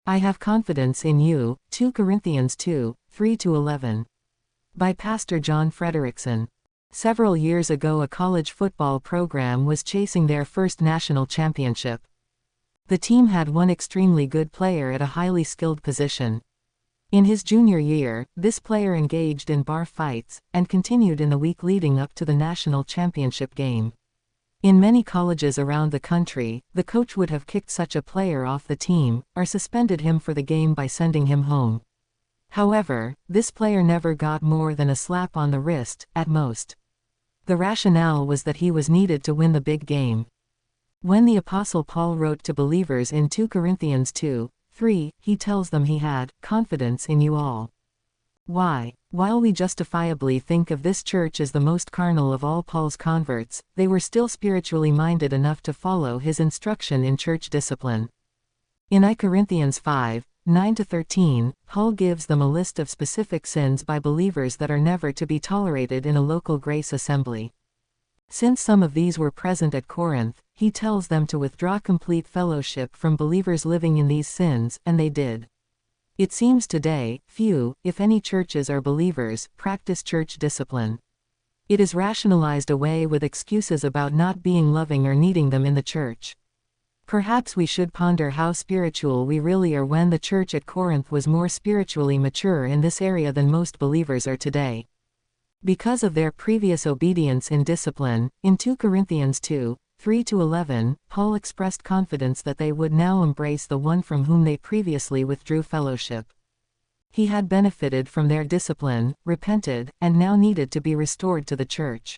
I have confidence in you, 2 Corinthians 2, 3-11. By Pastor John Frederickson. Several years ago, a college football program was chasing their first national championship. The team had one extremely good player at a highly skilled position. In his junior year, this player engaged in bar fights, and continued in the week leading up to the national championship game. In many colleges around the country, the coach would have kicked such a player off the team, or suspended him for the game by sending him home. However, this player never got more than a slap on the wrist, at most. The rationale was that he was needed to win the big game. When the Apostle Paul wrote to believers in 2 Corinthians 2, 3, he tells them he had confidence in you all. Why? While we justifiably think of this church as the most carnal of all Paul's converts, they were still spiritually minded enough to follow his instruction in church discipline. In I Corinthians 5, 9-13, Paul gives them a list of specific sins by believers that are never to be tolerated in a local grace assembly. Since some of these were present at Corinth, he tells them to withdraw complete fellowship from believers living in these sins, and they did. It seems today, few, if any churches or believers, practice church discipline. It is rationalized away with excuses about not being loving or needing them in the church. Perhaps we should ponder how spiritual we really are when the church at Corinth was more spiritually mature in this area than most believers are today. Because of their previous obedience in discipline, in 2 Corinthians 2, 3-11, Paul expressed confidence that they would now embrace the one from whom they previously withdrew fellowship. He had benefited from their discipline, repented, and now needed to be restored to the church.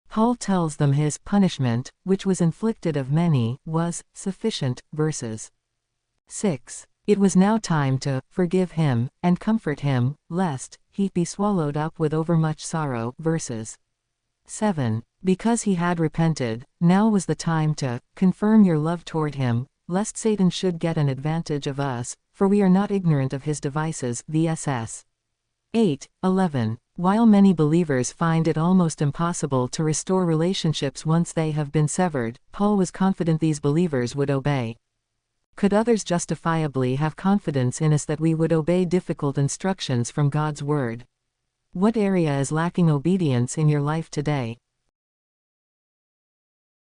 Paul tells them his punishment, which was inflicted of many, was sufficient. Verses 6. It was now time to forgive him, and comfort him, lest he be swallowed up with overmuch sorrow. Verses 7. Because he had repented, now was the time to confirm your love toward him, lest Satan should get an advantage of us, for we are not ignorant of his devices. VSS 8:11. While many believers find it almost impossible to restore relationships once they have been severed, Paul was confident these believers would obey. Could others justifiably have confidence in us that we would obey difficult instructions from God's Word? What area is lacking obedience in your life today?